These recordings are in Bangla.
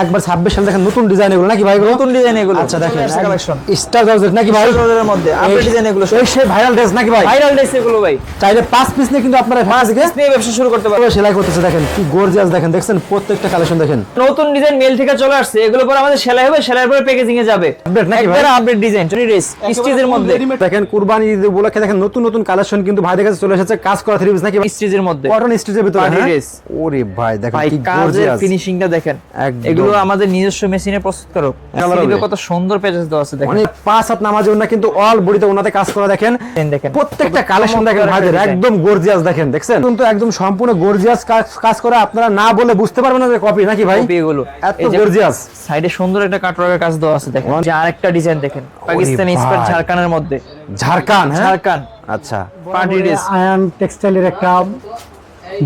একবার 26 সালে দেখেন নতুন ডিজাইন এগুলো নাকি ভাই? নতুন ডিজাইন এগুলো। আচ্ছা দেখেন কালেকশন স্টার জর্জেট নাকি ভাই? জর্জেটের মধ্যে আপডেট ডিজাইন এগুলো এই সেই ভাইরাল ড্রেস নাকি ভাই? ভাইরাল ড্রেস এগুলো ভাই। চাইলে 5 পিস নিয়ে কিন্তু আপনারা 5 থেকে নিয়ে ব্যবসা শুরু করতে পারবেন। সেলাই করতেছে দেখেন কি গর্জিয়াস দেখেন, দেখছেন প্রত্যেকটা কালেকশন দেখেন। নতুন ডিজাইন মেল থেকে চলে আসছে, এগুলো পরে আমাদের সেলাই হবে, সেলাইয়ের পরে প্যাকেজিং এ যাবে। আপডেট নাকি ভাই? একবারে আপডেট ডিজাইন ড্রেস স্টিচের মধ্যে। দেখেন কুরবানি ঈদ উপলক্ষে দেখেন নতুন নতুন কালেকশন কিন্তু ভাইদের কাছে চলে এসেছে, কাজ করা থ্রি পিস নাকি স্টিচের মধ্যে, কটন স্টিচের ভিতরে পার্টি ড্রেস। ওরে ভাই দেখেন ভাই কি কাজের গর্জিয়াস ফিনিশিংটা দেখেন। একদম। এগুলো আমাদের নিজস্ব মেশিনে প্রস্তুত করো। স্লিভে কত সুন্দর পেজেস দেওয়া আছে দেখেন। মানে 5 হাত নামাজের না কিন্তু অল বডিতে ওনাতে কাজ করা দেখেন। দেখেন প্রত্যেকটা কালেকশন দেখেন ভাইদের একদম গর্জিয়াস দেখেন, দেখছেন কিন্তু একদম সম্পূর্ণ গর্জিয়াস কাজ করা, আপনারা না বলে বুঝতে পারবেন না যে কপি নাকি ভাই? কপি এগুলো এত গর্জিয়াস। সাইডে সুন্দর একটা কাটওয়ার্কের কাজ দেওয়া আছে দেখেন। যে আরেকটা ডিজাইন দেখেন পাকিস্তানি ইন্সপায়ার্ড ঝাড়খানের মধ্যে। ঝাড়খান, হ্যাঁ ঝাড়খান আচ্ছা। Party dress. আয়ান টেক্সটাইলের একটা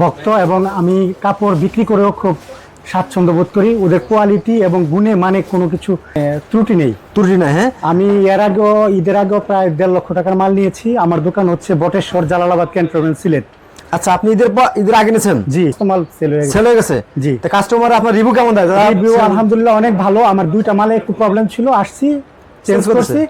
ভক্ত এবং আমি কাপড় বিক্রি করেও খুব স্বাচ্ছন্দ্য বোধ করি। ওদের কোয়ালিটি এবং গুণে মানে কোনো কিছু ত্রুটি নেই। ত্রুটি না, হ্যাঁ। আমি এর আগেও ঈদের আগেও প্রায় 1.5 লক্ষ টাকার মাল নিয়েছি। আমার দোকান হচ্ছে বটেশ্বর, জালালাবাদ, ক্যান্টনমেন্ট, সিলেট। আচ্ছা, আপনি ঈদের আগে নিয়েছেন? জি, মাল সেল হয়ে গেছে। জি। তো কাস্টমার আপনার রিভিউ কেমন দেয়? রিভিউ আলহামদুলিল্লাহ অনেক ভালো। আমার 2টা মালে একটু প্রবলেম ছিল, আসছি চেঞ্জ করছি।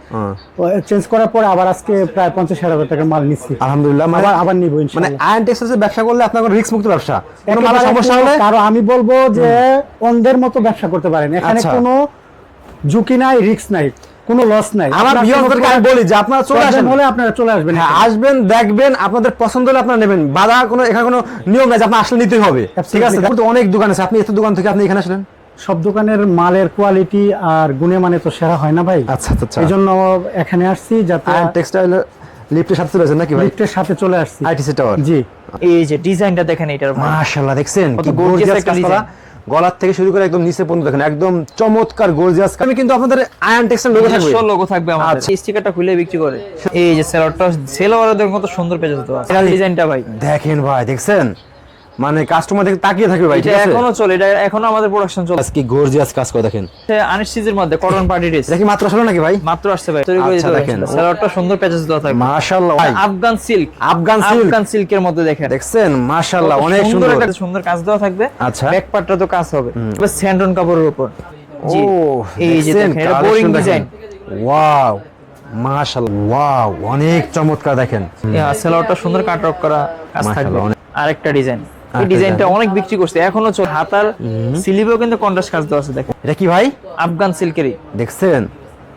চেঞ্জ করার পরে আবার আজকে প্রায় 50,000 টাকার মাল নিচ্ছি আলহামদুলিল্লাহ। আবার নিব মানে ইনশাআল্লাহ। আয়ন টেক্সটাইলসে ব্যবসা করলে আপনার কোনো রিস্ক মুক্ত ব্যবসা, কোনো মালের সমস্যা হলে কারণ আমি বলবো যে অন্ধের মতো ব্যবসা করতে পারেন। এখানে কোনো ঝুঁকি নাই, রিস্ক নাই, কোনো লস নাই। আমার ভিউয়ারদেরকে আমি বলি যে আপনারা চলে আসেন, হলে আপনারা চলে আসবেন। হ্যাঁ আসবেন, দেখবেন, আপনাদের পছন্দ হলে আপনারা নেবেন। বাধা কোনো এখানে কোনো নিয়ম নাই যে আপনি আসলে নিতেই হবে, ঠিক আছে? কিন্তু অনেক দোকান আছে, আপনি এত দোকান থেকে আপনি এখানে আসলেন। সব দোকানের মালের কোয়ালিটি আর গুণে মানে তো সেরা হয় না ভাই। আচ্ছা আচ্ছা, এই জন্য এখানে আসছি যাতে আয়ন টেক্সটাইল লিফটের সাথে চলে আসেন নাকি ভাই? লিফটের সাথে চলে আসছি, আইটিসি টাওয়ার। জি। এই যে ডিজাইনটা দেখেন, এটার মাশাআল্লাহ দেখছেন কত কি gorgeous গর্জিয়াস একটা কাজ করা, গলার থেকে শুরু করে একদম নিচে পর্যন্ত দেখেন একদম চমৎকার গর্জিয়াস। আমি কিন্তু আপনাদের আয়ন টেক্সটাইল লোগো থাকবে, লোগো থাকবে আমাদের। এই স্টিকারটা খুলে বিক্রি করে। এই যে সেলোয়ারটা দেখুন কত সুন্দর পেজেস দেওয়া আছে। ডিজাইনটা ভাই দেখেন ভাই, দেখছেন মানে কাস্টমার দেখে তাকিয়ে থাকবে ভাই, ঠিক এটা আছে? এখনো চলে, এটা এখনো আমাদের প্রোডাকশন চলে। আজকে গর্জিয়াস কাজ করে দেখেন। আনিসিজের মধ্যে কটন পার্টি ড্রেস। এটা কি মাত্র আসলো নাকি ভাই? মাত্র আসছে ভাই, তৈরি করে আচ্ছা, দিতে দেখেন। সেলোয়ারটা সুন্দর পেজেস দেওয়া থাকবে। মাশাআল্লাহ ভাই, আফগান সিল্ক, আফগান সিল্কের মধ্যে দেখেন, দেখছেন মাশাআল্লাহ অনেক সুন্দর একটা সুন্দর কাজ দেওয়া থাকবে। আচ্ছা, ব্যাক পার্টটা তো কাজ হবে এবার স্যান্ডন কাপড়ের উপর। জি, ও এই যে দেখেন এটা বোরিং ডিজাইন। ওয়াও মাশাআল্লাহ, ওয়াও অনেক চমৎকার দেখেন। সেলোয়ারটা সুন্দর কাটওয়ার্ক করা কাজ থাকবে। আরেকটা ডিজাইন, এই ডিজাইনটা অনেক বিক্রি করছে, এখনো চলে। হাতার স্লিভেও কিন্তু কন্ট্রাস্ট কাজ দেওয়া আছে দেখেন। এটা কি ভাই? আফগান সিল্কেরই, দেখছেন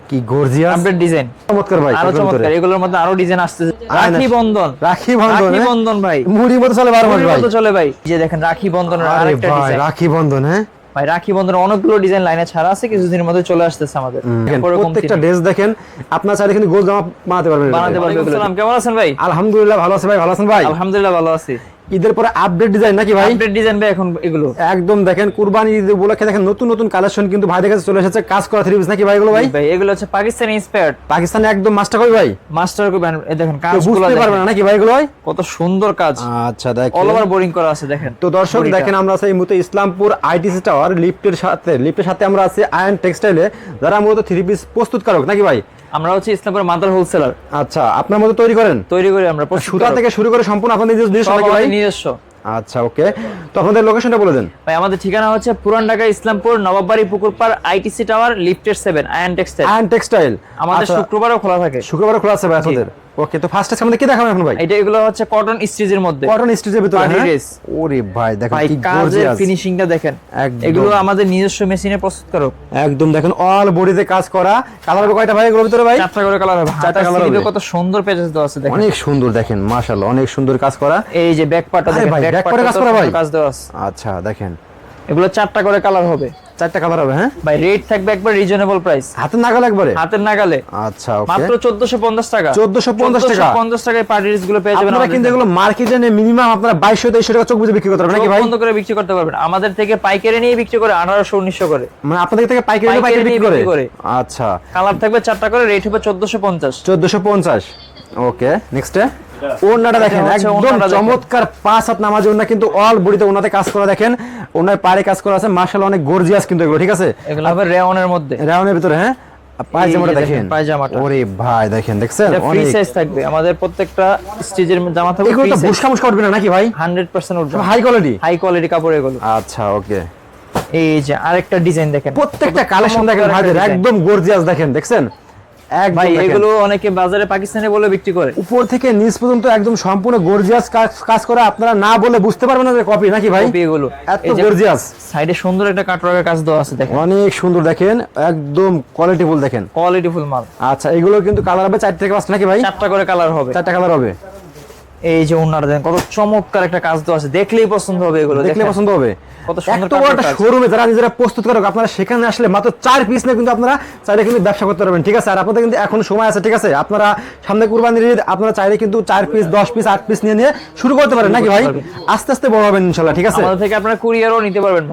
কি গর্জিয়াস আপডেট ডিজাইন, চমৎকার ভাই, আরো চমৎকার। এগুলোর মধ্যে আরো ডিজাইন আসতেছে। রাখি বন্ধন, রাখি বন্ধন, রাখি বন্ধন ভাই মুড়ির মতো চলে 12 মাস ভাই, চলে ভাই। যে দেখেন রাখি বন্ধনের আরেকটা ভাই ডিজাইন। রাখি বন্ধন, হ্যাঁ ভাই রাখি বন্ধনের অনেকগুলো ডিজাইন লাইনে ছাড়া আছে, কিছুদিনের মধ্যে চলে আসতেছে আমাদের। প্রত্যেকটা ড্রেস দেখেন, আপনারা চাইলে কিন্তু গোল জামা বানাতে পারবেন। আসসালাম, কেমন আছেন ভাই? আলহামদুলিল্লাহ ভালো আছি ভাই, ভালো আছেন ভাই? আলহামদুলিল্লাহ ভালো আছি। ঈদের পরে আপডেট ডিজাইন নাকি ভাই? আপডেট ডিজাইন ভাই এখন এগুলো একদম দেখেন কুরবানি ঈদ উপলক্ষে দেখেন নতুন নতুন কালেকশন কিন্তু ভাইদের কাছে চলে এসেছে, কাজ করা থ্রি পিস নাকি ভাই এগুলো ভাই? ভাই এগুলো হচ্ছে পাকিস্তানি ইন্সপায়ার্ড, পাকিস্তানে একদম মাস্টার কই ভাই, মাস্টার কপি। এই দেখেন কাজগুলো বুঝতে পারবেন না নাকি ভাই এগুলো ভাই? কত সুন্দর কাজ। আচ্ছা দেখেন অল ওভার বোরিং করা আছে দেখেন। তো দর্শক দেখেন, আমরা আছি এই মুহূর্তে ইসলামপুর আইটিসি টাওয়ার লিফটের সাথে আমরা আছি আয়ন টেক্সটাইলে, যারা মূলত থ্রি পিস প্রস্তুতকারক নাকি ভাই? আমরা হচ্ছে ইসলামপুর মাদার হোলসেলার। আচ্ছা, আপনার মতো তৈরি করেন? তৈরি করি আমরা, সুতা থেকে শুরু করে সম্পূর্ণ আপনাদের নিজস্ব নাকি ভাই? নিজস্ব। আচ্ছা ওকে, তো আপনাদের লোকেশনটা বলে দেন ভাই। আমাদের ঠিকানা হচ্ছে পুরান ঢাকা ইসলামপুর নবাববাড়ি পুকুরপাড় আইটিসি টাওয়ার লিফটের 7 আয়ন টেক্সটাইল। আয়ন টেক্সটাইল আমাদের শুক্রবারও খোলা থাকে। শুক্রবারও খোলা আছে ভাই আপনাদের? ওকে, তো ফার্স্ট টাইম আমাদের কি দেখাবেন এখন ভাই? এটা এগুলো হচ্ছে কটন স্টিচের মধ্যে, কটন স্টিচের ভিতরে, পার্টি ড্রেস। ওরে ভাই দেখেন ভাই কি কাজের গর্জিয়াস ফিনিশিংটা দেখেন। একদম। এগুলো আমাদের নিজস্ব মেশিনে প্রস্তুত করো। একদম দেখেন অল বডিতে কাজ করা। কালার হবে কয়টা ভাই এগুলোর ভিতরে ভাই? 4টা করে কালার হবে। 4টা কালার হবে। কত সুন্দর পেজেস দেওয়া আছে দেখেন, অনেক সুন্দর দেখেন মাশাআল্লাহ, অনেক সুন্দর কাজ করা। এই যে ব্যাক পার্টটা দেখেন, ব্যাক পার্টে কাজ করা ভাই, কাজ দেওয়া আছে। আচ্ছা দেখেন এগুলো 4টা করে কালার হবে। 4টা কালার হবে, হ্যাঁ ভাই। রেট থাকবে একবার রিজনেবল প্রাইস, হাতের নাগাল একবারে, হাতের নাগালে। আচ্ছা ওকে, মাত্র 1450 টাকা। 1450 টাকা। 1450 টাকায় পার্টি ড্রেস গুলো পেয়ে যাবেন। আপনারা কিন্তু এগুলো মার্কেটে মিনিমাম আপনারা 2200-2300 টাকা চোখ বুঝে বিক্রি করতে পারবেন নাকি ভাই? বন্ধ করে বিক্রি করতে পারবেন। আমাদের থেকে পাইকারি নিয়ে বিক্রি করে 1800-1900 করে। মানে আপনাদের থেকে পাইকারি বিক্রি করে? আচ্ছা, কালার থাকবে 4টা করে, রেট হবে 1450। 1450। ওকে, নেক্সটে ওন্নাটা দেখেন একদম চমৎকার 5 হাত নামাজ ওন্না, কিন্তু অল বডিতে ওন্নাতে কাজ করা দেখেন, ওন্নার পাড়ে কাজ করা আছে মাশাআল্লাহ, অনেক গর্জিয়াস কিন্তু এগুলো, ঠিক আছে? এগুলো হবে রেওনের মধ্যে, রেওনের ভিতরে, হ্যাঁ। পায়জামাটা দেখেন, পায়জামাটা ওরে ভাই দেখেন, দেখছেন এটা ফ্রি অনেক সাইজ থাকবে। আমাদের প্রত্যেকটা স্টিচের জামা থাকবে এগুলো ফ্রি তো সাইজ। বুশকা উঠবে না নাকি ভাই? 100% উঠবে, হাই কোয়ালিটি, হাই কোয়ালিটি কাপড় এগুলো। আচ্ছা ওকে, এই যে আরেকটা ডিজাইন দেখেন, প্রত্যেকটা কালেকশন দেখেন চমৎকার ভাইদের একটা design। একদম গর্জিয়াস দেখেন, দেখছেন একদম ভাই দেখেন। এগুলো অনেকে বাজারে পাকিস্তানি বলে বিক্রি করে, উপর থেকে নিচ পর্যন্ত একদম সম্পূর্ণ গর্জিয়াস কাজ করে, আপনারা না বলে বুঝতে পারবেন না যে কপি নাকি ভাই, কপি এগুলো। এত এই যে গর্জিয়াস, সাইডে সুন্দর একটা কাটওয়ার্কের কাজ দেওয়া আছে দেখেন, অনেক সুন্দর দেখেন, একদম কোয়ালিটিফুল দেখেন। কোয়ালিটিফুল মাল। আচ্ছা এগুলো কিন্তু কালার হবে 4 থেকে 5 নাকি ভাই? 4টা করে কালার হবে। 4টা কালার হবে। এই যে ওনারা দেখেন কত চমৎকার একটা কাজ দেওয়া আছে, দেখলেই পছন্দ হবে এগুলো, দেখলে দেখেন পছন্দ হবে। কত সুন্দর এত বড় একটা কাজ। শোরুমে যারা নিজেরা প্রস্তুত করে আপনারা সেখানে আসলে মাত্র 4 পিস নিয়ে কিন্তু আপনারা চাইলে কিন্তু ব্যবসা করতে পারবেন, ঠিক আছে? আর আপনাদের কিন্তু এখন সময় আছে, ঠিক আছে? আপনারা সামনে কুরবানির ঈদ, আপনারা চাইলে কিন্তু 4 পিস 10 পিস 8 পিস নিয়ে শুরু করতে পারেন নাকি ভাই? আস্তে আস্তে বড় হবেন ইনশাআল্লাহ, ঠিক আছে? আমাদের থেকে আপনারা কুরিয়ারও নিতে পারবেন,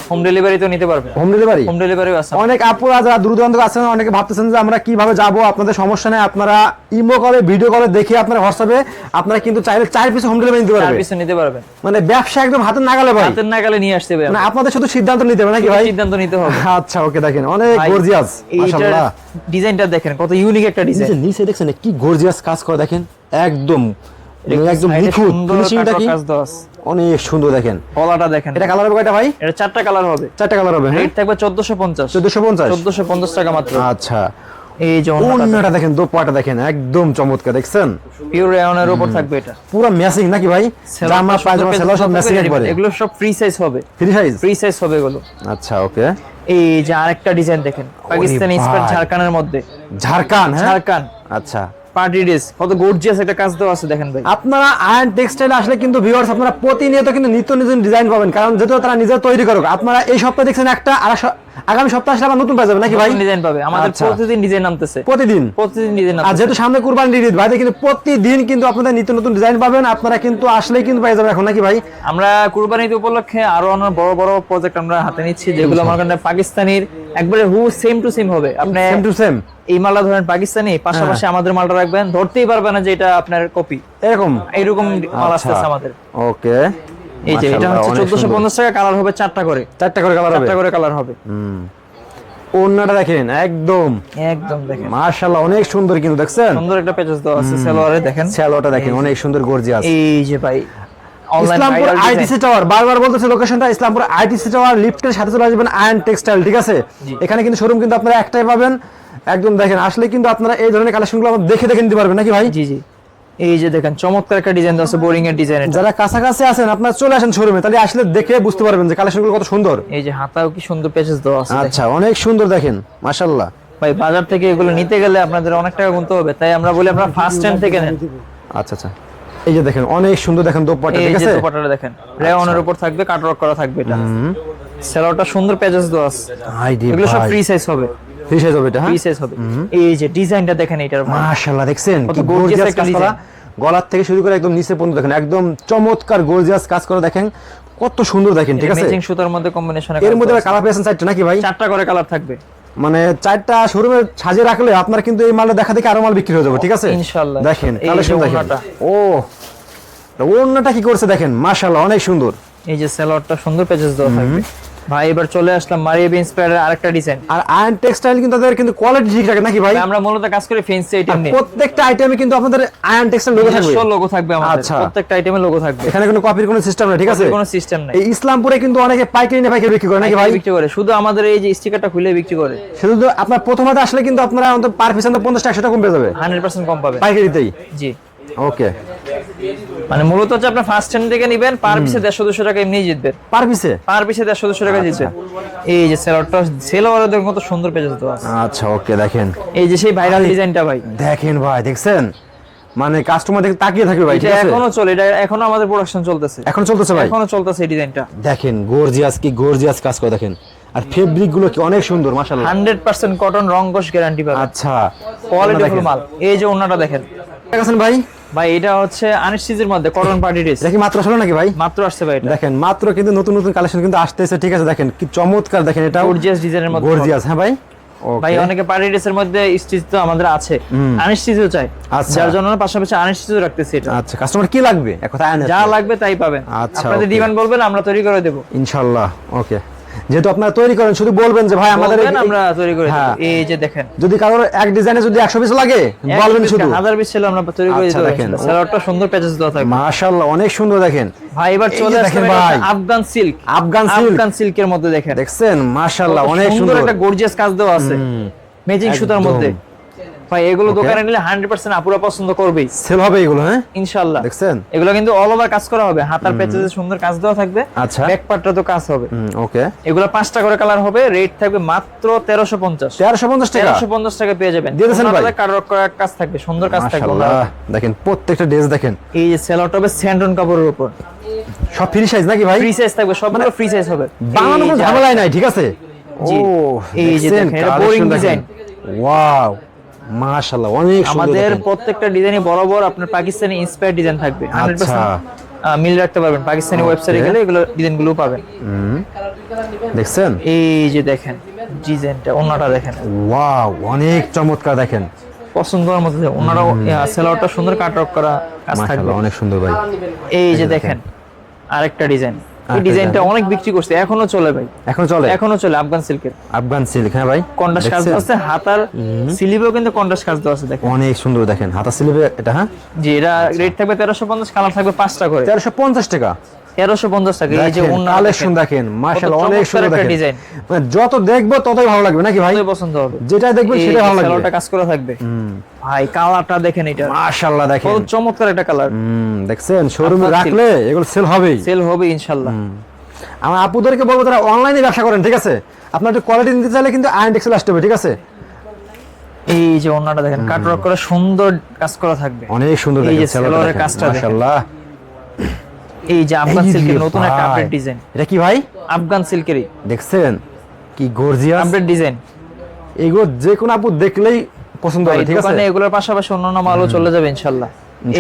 হোম ডেলিভারিতেও নিতে পারবেন। হোম ডেলিভারি, হোম ডেলিভারিও আছে। অনেক আপুরা যারা দূর দূরান্ত আছেন অনেকে ভাবতেছেন যে আমরা কিভাবে যাব, আপনাদের সমস্যা নেই, আপনারা ইমো কলে ভিডিও কলে দেখে আপনারা হোয়াটসঅ্যাপে আপনারা কিন্তু চাইলে 4 পিস হোম ডেলিভারি নিতে 4 পারবেন, পিস নিতে পারবেন। মানে ব্যবসা একদম হাতের নাগালে ভাই, হাতের নাগালে নিয়ে আসতে হবে, না আপনাদের শুধু সিদ্ধান্ত নিতে হবে নাকি ভাই? সিদ্ধান্ত নিতে হবে। আচ্ছা ওকে, দেখেন অনেক ভাই, গর্জিয়াস এইটার মাশাআল্লাহ। ডিজাইনটা দেখেন কত ইউনিক একটা ডিজাইন। নিচে দেখছেন কি গর্জিয়াস কাজ করে দেখেন, একদম একদম সাইডে নিখুঁত সুন্দর ফিনিশিংটা কি কাজ দেওয়া আছে, অনেক সুন্দর দেখেন। কলাটা দেখেন, এটা কালার হবে কয়টা ভাই? এটা 4টা কালার হবে। 4টা কালার হবে, হ্যাঁ? রেট থাকবে 1450। 1450 1450 টাকা মাত্র। আচ্ছা এই যে ওন্নাটা দেখেন, দোপাট্টা দেখেন, একদম চমৎকার, দেখছেন পিওর রেয়নের উপর থাকবে এটা। পুরো ম্যাচিং নাকি ভাই? জামা পায়জামা সেলা সব ম্যাচিং একবারে। এগুলো সব ফ্রি সাইজ হবে, ফ্রি সাইজ? ফ্রি সাইজ হবে এগুলো। আচ্ছা ওকে। এই যে আরেকটা ডিজাইন দেখেন, পাকিস্তানি স্পাইল ভাই। ঝাড়খানের মধ্যে, ঝাড়খান্ড, হ্যাঁ? ঝাড়খান আচ্ছা পার্টি ড্রেস, কত গর্জিয়াস একটা কাজ দেওয়া আছে দেখেন ভাই। আপনারা আয়ন টেক্সটাইল আসলে কিন্তু ভিউয়ার্স আপনারা প্রতিনিয়ত কিন্তু নিত্য নতুন ডিজাইন পাবেন, কারণ যেহেতু তারা নিজে তৈরি করুক। আপনারা এই সপ্তাহে দেখছেন একটা, আর আগামী সপ্তাহে আসলে আবার নতুন পেয়ে যাবেন নাকি ভাই? ডিজাইন পাবে, আমাদের আচ্ছা। প্রতিদিন ডিজাইন নামতেছে, প্রতিদিন প্রতিদিন ডিজাইন আর নামতেছে। যেহেতু সামনে কুরবানির ঈদ ভাইদের কিন্তু প্রতিদিন কিন্তু আপনাদের নিত্য নতুন ডিজাইন পাবেন, আপনারা কিন্তু আসলেই কিন্তু পেয়ে যাবেন এখন নাকি ভাই? আমরা কুরবানি ঈদ উপলক্ষে আরো অনেক বড় বড় প্রজেক্ট আমরা হাতে নিচ্ছি, যেগুলো আমার কাছে পাকিস্তানির একবারে হু সেম টু সেম হবে। আপনি সেম টু সেম এই মালটা ধরেন পাকিস্তানি, পাশাপাশি আমাদের মালটা রাখবেন, ধরতেই পারবে না যে এটা আপনার কপি। এরকম এইরকম মাল আচ্ছা। আসতেছে আমাদের। ওকে, এই যে এটা হচ্ছে 1450 টাকা, কালার হবে 4টা করে, 4টা করে কালার হবে। 4টা করে কালার হবে। ওন্নাটা দেখেন একদম একদম দেখেন মাশাআল্লাহ, অনেক সুন্দর কিন্তু, দেখছেন? সুন্দর একটা পেজেস দেওয়া আছে সালোয়ারে, দেখেন শ্যালোটা দেখেন অনেক সুন্দর গর্জিয়াস। এই যে ভাই অনলাইন ইসলামপুর আইটিসি টাওয়ার, বারবার বলতেছে লোকেশনটা ইসলামপুর আইটিসি টাওয়ার, লিফটের সাথে চলে আসবেন আয়ন টেক্সটাইল, ঠিক আছে? এখানে কিন্তু শোরুম কিন্তু আপনারা একটাই পাবেন, একদম দেখেন আসলে কিন্তু আপনারা এই ধরনের কালেকশনগুলো দেখে দেখে নিতে পারবেন নাকি ভাই? জি জি। এই যে দেখেন চমৎকার একটা ডিজাইন আছে, বোরিং এর ডিজাইন এটা। যারা কাছাকাছি আছেন আপনারা চলে আসেন শোরুমে, তাহলে আসলে দেখে বুঝতে পারবেন যে কালেকশনগুলো কত সুন্দর। এই যে হাতাও কি সুন্দর পেজেস দেওয়া আছে দেখেন। আচ্ছা অনেক সুন্দর দেখেন মাশাআল্লাহ। ভাই বাজার থেকে এগুলো নিতে গেলে আপনাদের অনেক টাকা গুনতে হবে, তাই আমরা বলি আপনারা ফার্স্ট হ্যান্ড থেকে নেন। আচ্ছা আচ্ছা, এই যে দেখেন অনেক সুন্দর দেখেন দোপাট্টা, এই ঠিক যে আছে? দোপাট্টাটা দেখেন রেয়নের উপর থাকবে, কাটওয়ার্ক করা থাকবে এটা। সেলোয়ারটা সুন্দর পেজেস দেওয়া আছে, এগুলো সব ফ্রি সাইজ হবে, ফ্রি সাইজ হবে এটা, হ্যাঁ? ফ্রি সাইজ হবে। এই যে ডিজাইনটা দেখেন এটার, মাশাআল্লাহ দেখছেন কত কি gorgeous গর্জিয়াস একটা কাজ করা, গলার থেকে শুরু করে একদম নিচে পর্যন্ত দেখেন একদম চমৎকার গর্জিয়াস কাজ করা, দেখেন কত সুন্দর দেখেন, ঠিক আছে? ম্যাচিং সুতার মধ্যে কম্বিনেশনে এর মধ্যে কালার পেয়েছেন 4টা নাকি ভাই? 4টা করে কালার থাকবে, মানে 4টা শোরুমে সাজিয়ে রাখলে আপনার কিন্তু এই মালটা দেখা দেখে আরো মাল বিক্রি হয়ে যাবে, ঠিক আছে? ইনশাআল্লাহ। দেখেন এই যে কালেকশন দেখেন, ওড়নাটা। ও ওড়নাটা কি করছে দেখেন মাশাআল্লাহ, অনেক সুন্দর। এই যে সেলোয়ারটা সুন্দর পেজেস দেওয়া থাকবে। ভাই এবার চলে আসলাম মারিয়াবি ইন্সপায়ারের আরেকটা ডিজাইন। আর আয়ন টেক্সটাইল কিন্তু তাদের কিন্তু কোয়ালিটি ঠিক থাকে নাকি ভাই? আমরা মূলত কাজ করি ফ্যান্সি আইটেম নিয়ে, প্রত্যেকটা আইটেমে কিন্তু আপনাদের আয়ন টেক্সটাইল লোগো থাকবে, লোগো থাকবে আমাদের, আচ্ছা। প্রত্যেকটা আইটেমে লোগো থাকবে, এখানে কোনো কপির কোনো সিস্টেম নেই, ঠিক আছে? কোনো সিস্টেম নাই। এই ইসলামপুরে কিন্তু অনেকে পাইকারি নিয়ে পাইকারি বিক্রি করে নাকি ভাই? বিক্রি করে, শুধু আমাদের এই যে স্টিকারটা খুলে বিক্রি করে। শুধু তো আপনার প্রথমত আসলে কিন্তু আপনারা অন্তত পার পিস 50-100 টাকা কম পেয়ে যাবে 100% কম পাবে পাইকারিতেই। জি। ওকে, মানে মূলত হচ্ছে আপনি ফার্স্ট হ্যান্ড থেকে নেবেন, পার পিসে 150-200 টাকা এমনি জিতবেন, পার পিসে পার পিসে 150-200 টাকা জিতবেন। এই যে সেলোয়ারটা, সেলোয়ারের দেখুন কত সুন্দর পেজেস দেওয়া আছে। আচ্ছা ওকে, দেখেন এই যে সেই ভাইরাল ডিজাইনটা ভাই, দেখেন ভাই, দেখছেন মানে কাস্টমার দেখে তাকিয়ে থাকবে ভাই, এটা ঠিক আছে? এখনো চলে, এটা এখনো আমাদের প্রোডাকশন চলতেছে, এখন চলতেছে ভাই, এখনো চলতেছে এই ডিজাইনটা। দেখেন গর্জিয়াস কি গর্জিয়াস কাজ করে দেখেন, আর ফেব্রিক গুলো কি অনেক সুন্দর মাশাআল্লাহ। 100% কটন, রং কস গ্যারান্টি পাবেন, আচ্ছা কোয়ালিটিফুল মাল। এই যে ওন্নাটা দেখেন দেখেন ভাই, ভাই, এটা হচ্ছে আনস্টিচের মধ্যে কটন পার্টি ড্রেস, এটা কি মাত্র আসলো নাকি ভাই? মাত্র আসছে ভাই এটা। দেখেন মাত্র কিন্তু নতুন নতুন কালেকশন কিন্তু আসতেছে, ঠিক আছে? দেখেন কি চমৎকার, দেখেন এটা গর্জিয়াস ডিজাইনের মধ্যে, গর্জিয়াস, হ্যাঁ ভাই। ভাই অনেকে পার্টি ড্রেসের মধ্যে স্টিচ তো আমাদের আছে, আনস্টিচও চাই, আচ্ছা। যার জন্য পাশাপাশি আনস্টিচও রাখতেছি এটা। আচ্ছা, কাস্টমার কি লাগবে এক কথা আয়ন যা লাগবে তাই পাবেন, আচ্ছা, আপনাদের okay. ডিমান্ড বলবেন, আমরা তৈরি করে দেব ইনশাআল্লাহ। ওকে, যেহেতু আপনারা তৈরি করেন, শুধু বলবেন যে ভাই আমাদের বলবেন, আমরা তৈরি করে দেব। হ্যাঁ। এই যে দেখেন, যদি কারোর এক ডিজাইনে যদি 100 পিস লাগে বলবেন শুধু। 1000 পিস ছিল আমরা তৈরি করে আচ্ছা, দেব। দেখেন। সেলোয়ারটা সুন্দর প্যাচেস দেওয়া থাকবে। মাশাআল্লাহ, অনেক সুন্দর দেখেন ভাই এবার এই চলে যে আসছে দেখেন ভাই, আফগান সিল্ক। আফগান সিল্ক। আফগান সিল্কের মধ্যে দেখেন, দেখছেন মাশাআল্লাহ, কত অনেক সুন্দর। একটা গর্জিয়াস কাজ দেওয়া আছে ম্যাচিং সুতার একদম। মধ্যে। ভাই এগুলো Okay. দোকানে নিলে 100% আপুরা পছন্দ করবেই সেল হবে এগুলো, হ্যাঁ ইনশাআল্লাহ। দেখছেন? এগুলো কিন্তু অল ওভার কাজ করা হবে, হাতার প্যাচেসে সুন্দর কাজ দেওয়া থাকবে। আচ্ছা। ব্যাক পার্টটা তো কাজ হবে। ওকে, এগুলো 5টা করে কালার হবে, রেট থাকবে মাত্র 1350। 1350 টাকা 1350 টাকা পেয়ে যাবেন। দিয়ে দিয়েছেন ভাই? কালার করা কাজ থাকবে, সুন্দর কাজ থাকবে। মাশাআল্লাহ, দেখেন প্রত্যেকটা ড্রেস দেখেন, এই যে সেলোয়ারটা হবে স্যান্ডন কাপড়ের উপর, সব ফ্রি সাইজ নাকি ভাই? ফ্রি সাইজ থাকবে, সবগুলো ফ্রি সাইজ হবে। বানানো কোনো এই যে ঝামেলাই নাই, ঠিক আছে? জি। এই যে দেখেন, এটা boring design। ওয়াও, মাশাআল্লাহ, অনেক সুন্দর আমাদের দেখেন। প্রত্যেকটা ডিজাইনে বরাবর আপনার পাকিস্তানি ইন্সপায়ার্ড ডিজাইন থাকবে। 100% আচ্ছা। মিল রাখতে পারবেন, পাকিস্তানি ওয়েবসাইটে গেলে এগুলো ডিজাইনগুলো পাবেন। দেখছেন? এই যে দেখেন ডিজাইনটা, ওন্নাটা দেখেন, ওয়াও, অনেক চমৎকার দেখেন, পছন্দ হওয়ার মতো। ওনারা সেলোয়ারটা সুন্দর কাটওয়ার্ক করা কাজ থাকবে। মাশাআল্লাহ, অনেক সুন্দর ভাই। এই যে দেখেন আরেকটা ডিজাইন, এই আরেকটা ডিজাইনটা design। অনেক বিক্রি করছে, এখনো চলে ভাই, এখন চলে এখনো চলে। আফগান সিল্কের আফগান সিল্ক, হ্যাঁ ভাই, কন্ট্রাস্ট কাজ দেখছেন? আছে, হাতার স্লিভেও কিন্তু কন্ট্রাস্ট কাজ দেওয়া আছে দেখেন। অনেক সুন্দর দেখেন, হাতা স্লিভে এটা, হ্যাঁ জি, এটা রেট থাকবে 1350, কালার থাকবে 5টা করে, 1350 টাকা 1350 টাকা। এই যে ওন্না কালেকশন দেখেন, মাশাআল্লাহ, অনেক সুন্দর দেখেন ডিজাইন, মানে যত দেখবো ততই ভালো লাগবে নাকি ভাই? পছন্দ হবে, যেটাই দেখবেন এই সেটাই ভালো লাগবে। সেলোয়ারটা কাজ করা থাকবে। ভাই কালারটা দেখেন, এটা মাশাআল্লাহ দেখেন, কত চমৎকার একটা কালার। দেখছেন? শোরুমে আফগান রাখলে এগুলো সেল হবেই। সেল হবে ইনশাআল্লাহ। আমার আপুদেরকে বলবো তারা অনলাইনে ব্যবসা করেন, ঠিক আছে? আপনার একটু কোয়ালিটি নিতে চাইলে কিন্তু আইনটেক্সে আসতে হবে, ঠিক আছে? এই যে ওন্নাটা দেখেন, কাটওয়ার্ক করা সুন্দর কাজ করা থাকবে। অনেক সুন্দর এই দেখেন, যে সেলোয়ারের কাজটা দেখেন। মাশাআল্লাহ। এই যে আফগান এই সিল্কের রে নতুন একটা ভাই, আপডেট ডিজাইন, এটা কি ভাই? আফগান সিল্কেরই দেখছেন কি গর্জিয়াস আপডেট ডিজাইন। এগুলো, যে কোনো আপু দেখলেই পছন্দ হবে, ঠিক আছে? দোকানে এগুলোর পাশাপাশি অন্যান্য মালও চলে যাবে ইনশাআল্লাহ।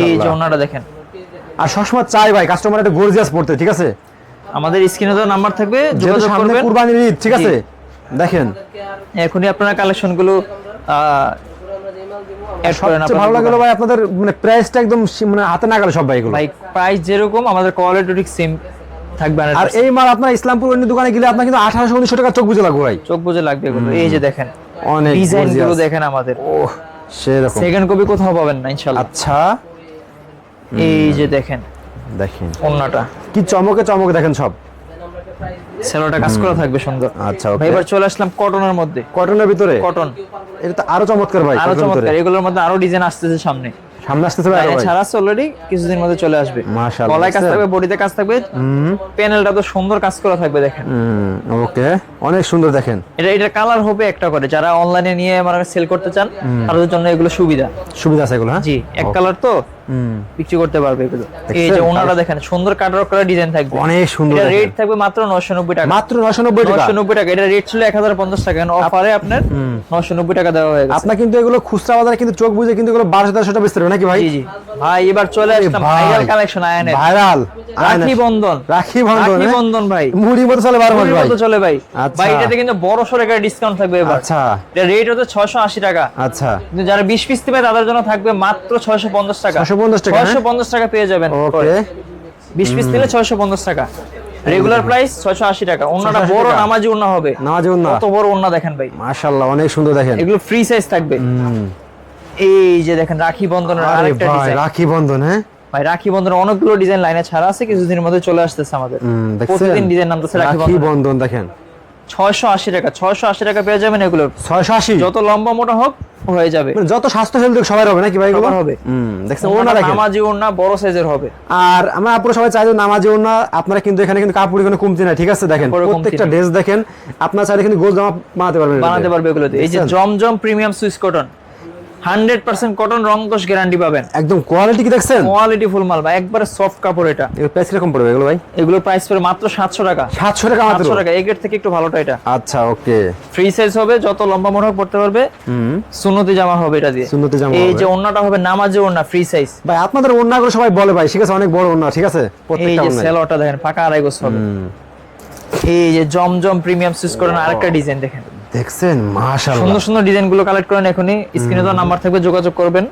এই যে ওন্নাটা দেখেন, আর সবসময় চাই ভাই কাস্টমার একটা গর্জিয়াস পড়তে, ঠিক আছে? আমাদের স্ক্রিনে তো নাম্বার থাকবে, যেহেতু যোগাযোগ সামনে করবেন। কুরবানির ঈদ, ঠিক আছে? দেখেন এখনই আপনারা কালেকশনগুলো অ্যাড করেন। সবচেয়ে ভালো লাগলো ভাই আপনাদের মানে প্রাইসটা একদম মানে হাতে নাগালে সব ভাই এগুলো। ভাই প্রাইস যেরকম, আমাদের কোয়ালিটি ঠিক সেম থাকবে। আর এই মাল আপনার ইসলামপুর অন্য দোকানে গেলে আপনার কিন্তু 1800-1900 টাকা চোখ বুঝে লাগবে ভাই। চোখ বুঝে লাগবে এগুলো। এই যে দেখেন অনেক ডিজাইনগুলো gorgeous। দেখেন আমাদের, ওহ সেরকম। সেকেন্ড কপি কোথাও পাবেন না ইনশাআল্লাহ। আচ্ছা এই যে দেখেন দেখেন ওন্নাটা, কি চমকে চমকে দেখেন সব। সেলোটা কাজ করা থাকবে সুন্দর। আচ্ছা ভাই ওকে, এবার চলে আসলাম কটনের মধ্যে। কটনের ভিতরে কটন এটা তো আরো চমৎকার ভাই, আরো cotton ভিতরে। চমৎকার, এগুলোর মধ্যে আরো ডিজাইন আসতেছে সামনে, সামনে আসতেছে ভাই আরো ভাই। ছাড়া আছে অলরেডি, কিছুদিন মধ্যে চলে আসবে। মাশাআল্লাহ, গলায় কাজ দেখছেন? থাকবে, বডিতে কাজ থাকবে, প্যানেলটা তো সুন্দর কাজ করা থাকবে দেখেন। ওকে, অনেক সুন্দর দেখেন। এটার কালার হবে একটা করে, যারা অনলাইনে নিয়ে মানে সেল করতে চান তাদের জন্য এগুলো সুবিধা। সুবিধা আছে এগুলো, হ্যাঁ? জি, এক কালার তো বিক্রি করতে পারবে এগুলো। এই যে দেখছেন? ওনাটা দেখেন, সুন্দর কাটওয়ার্ক করা ডিজাইন থাকবে, অনেক সুন্দর এটা দেখেন। রেট থাকবে মাত্র 990 টাকা। মাত্র 990 টাকা। 990 টাকা, এটা রেট ছিল 1050 টাকা, অফারে আপনার 990 টাকা দেওয়া হয়ে গেছে। আপনার কিন্তু এগুলো খুচরা বাজারে কিন্তু চোখ বুঝে কিন্তু এগুলো 1200-1300 টাকা বেচতে হবে নাকি ভাই? জি জি ভাই, এবার চলে আসলাম ভাই, ভাইরাল কালেকশন আয়ানের ভাইরাল রাখি বন্ধন। রাখি বন্ধন, রাখি হ্যাঁ? বন্ধন ভাই, মুড়ির মতো চলে 12 মাস মুড়ির ভাই। মতো চলে ভাই। আচ্ছা। ভাই এটাতে কিন্তু বড় সড় একটা ডিসকাউন্ট থাকবে এবার। আচ্ছা এটা রেট হচ্ছে 680 টাকা, আচ্ছা কিন্তু যারা 20 পিস নেবে তাদের জন্য থাকবে মাত্র 650 টাকা। 650 টাকা, হ্যাঁ? 650 টাকা পেয়ে যাবেন। ওকে 20 পিস নিলে 650 টাকা, রেগুলার প্রাইস 680 টাকা। ওন্নাটা 680 বড় টাকা। নামাজি ওন্না হবে, নামাজি ওন্না। কত বড় ওন্না দেখেন ভাই, মাশাআল্লাহ, অনেক সুন্দর দেখেন। এগুলো ফ্রি সাইজ থাকবে। এই যে দেখেন রাখি বন্ধনের আরে আরেকটা ভাই, ডিজাইন। রাখি বন্ধন, হ্যাঁ? ভাই রাখি বন্ধনের অনেকগুলো ডিজাইন লাইনে ছাড়া আছে, কিছুদিনের মধ্যে চলে আসতেছে আমাদের। দেখছেন? প্রতিদিন ডিজাইন নামতেছে রাখি রাখি বন্ধন। বন্ধন দেখেন, 680 টাকা, 680 টাকা পেয়ে যাবেন এগুলো। 680। যত লম্বা মোটা হোক হয়ে যাবে, মানে যত স্বাস্থ্য হেলথ সবাই হবে নাকি ভাই এগুলো? সবার হবে। দেখছেন ওনা দেখেন। নামাজি ওন্না বড় সাইজের হবে। আর আমরা আপুরা সবাই চাই যে নামাজি ওনা, আপনারা কিন্তু এখানে কিন্তু কাপড়ের কোনো কমতি নাই, ঠিক আছে? দেখেন কাপড়ের কমতি প্রত্যেকটা নেই। ড্রেস দেখেন, আপনারা চাইলে কিন্তু গোল জামা বানাতে পারবেন এটাতে। বানাতে পারবে এগুলোতে। এই যে দেখছেন? জমজম প্রিমিয়াম সুইস কটন, 100% কটন, রং দোষ গ্যারান্টি পাবেন। একদম কোয়ালিটি কি দেখছেন? কোয়ালিটি ফুল মাল ভাই, একবারে সফট কাপড় এটা। এর প্রাইস কিরকম পড়বে এগুলো ভাই? এগুলোর প্রাইস পড়ে মাত্র 700 টাকা। 700 টাকা মাত্র? 700 টাকা, এগের থেকে একটু ভালোটা এটা। আচ্ছা ওকে, ফ্রি সাইজ হবে, যত লম্বা মোটা হোক পড়তে পারবে। সুন্নতি জামা হবে এটা দিয়ে। সুন্নতি জামা এই হবে। যে ওন্নাটা হবে নামাজি ওন্না, ফ্রি সাইজ। ভাই আপনাদের ওন্নাগুলো সবাই বলে ভাই, ঠিক আছে? অনেক বড় ওন্না, ঠিক আছে? এই প্রত্যেকটা যে ওন্নায়। সেলোয়ারটা দেখেন, পাকা আড়াই গজ হবে। এই যে জমজম প্রিমিয়াম সুইস কটন আরেকটা ডিজাইন দেখেন, দেখছেন? মাশাআল্লাহ, সুন্দর সুন্দর ডিজাইন গুলো কালেক্ট করেন এখনই। স্ক্রিনে তো নাম্বার থাকবে, যোগাযোগ করবেন।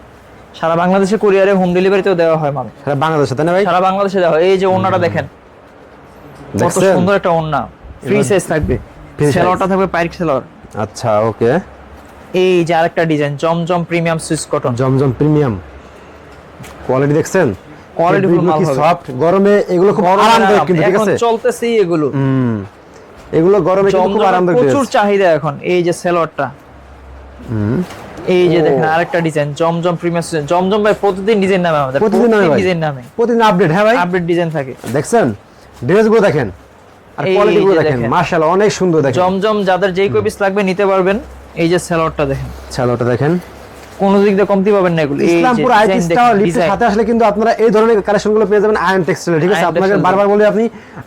সারা বাংলাদেশে কুরিয়ারে হোম ডেলিভারিতেও দেওয়া হয় মাল, সারা বাংলাদেশে তাই না ভাই? সারা বাংলাদেশে দেওয়া হয়। এই যে ওন্নাটা দেখেন, কত দেখছেন? সুন্দর একটা ওন্না, ফ্রি সাইজ থাকবে, Free size। সেলোয়ারটা থাকবে পাইরেক্স সেলোয়ার। আচ্ছা ওকে, এই যে আরেকটা ডিজাইন জমজম প্রিমিয়াম সুইস কটন, জমজম প্রিমিয়াম, কোয়ালিটি দেখছেন, কোয়ালিটি ফুল মাল হবে, সফট, গরমে এগুলো খুব আরামদায়ক কিন্তু, ঠিক এখন আছে চলতেছেই এগুলো, এগুলো গরমে কিন্তু খুব জমজমের আরামদায়ক প্রচুর dress। চাহিদা এখন। এই যে সেলোয়ারটা, এই যে দেখেন আরেকটা ডিজাইন জমজম প্রিমিয়াম, জমজম ভাই প্রতিদিন ডিজাইন নামে আমাদের, প্রতিদিন নামে ভাই? ডিজাইন নামে, প্রতিদিন আপডেট, হ্যাঁ ভাই, আপডেট ডিজাইন থাকে। দেখছেন ড্রেসগুলো দেখেন আর এই কোয়ালিটি গুলো যে দেখেন, দেখেন। মাশাআল্লাহ অনেক সুন্দর দেখেন। জমজম যাদের যেই কয় পিস লাগবে নিতে পারবেন। এই যে সেলোয়ারটা দেখেন, ছালোটা দেখেন, কোন দিক দিয়ে কমতি পাবেন না এগুলো। এই যে ইসলামপুর আইটি ডিজাইন স্টার দেখেন, লিফটের ডিজাইন। সাথে আসলে কিন্তু আপনারা এই ধরনের কালেকশনগুলো পেয়ে যাবেন আয়ন টেক্সটাইলে, ঠিক আছে? আয়ন আপনাকে টেক্সটাইল। বারবার বলি, আপনি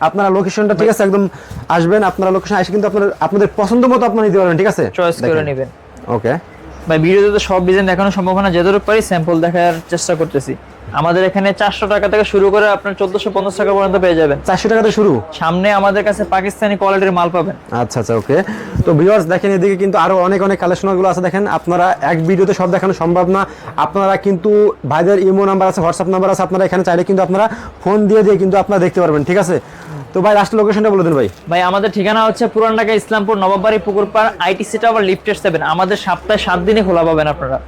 আপনারা লোকেশনটা, ঠিক আছে, একদম আসবেন, আপনারা লোকেশন এসে কিন্তু আপনাদের পছন্দ মতো আপনারা নিতে পারবেন, ঠিক আছে? চয়েস করে নেবেন। ওকে, ভাই ভিডিওতে তো সব ডিজাইন দেখানো সম্ভব না, যতটুকু পারি স্যাম্পল দেখার চেষ্টা করতেছি। আমাদের এখানে 400 টাকা থেকে শুরু করে আপনার 1450 টাকা পর্যন্ত পেয়ে যাবেন। 400 টাকাতে শুরু। সামনে আমাদের কাছে পাকিস্তানি কোয়ালিটির মাল পাবেন। আচ্ছা আচ্ছা ওকে। তো ভিউয়ার্স দেখেন, এদিকে কিন্তু আরো অনেক অনেক কালেকশনগুলো আছে, দেখেন আপনারা এক ভিডিওতে সব দেখানো সম্ভব না। আপনারা কিন্তু ভাইদের ইমো নাম্বার আছে, হোয়াটসঅ্যাপ নাম্বার আছে, আপনারা এখানে চাইলে কিন্তু আপনারা ফোন দিয়ে কিন্তু আপনারা দেখতে পারবেন, ঠিক আছে? তো ভাই লাস্ট লোকেশনটা বলে দিন ভাই। ভাই আমাদের ঠিকানা হচ্ছে পুরান ঢাকা ইসলামপুর নবাববাড়ি পুকুরপাড়, আইটিসি টাওয়ার লিফটের 7। আমাদের সপ্তাহে 7 দিনই খোলা পাবেন আপনারা।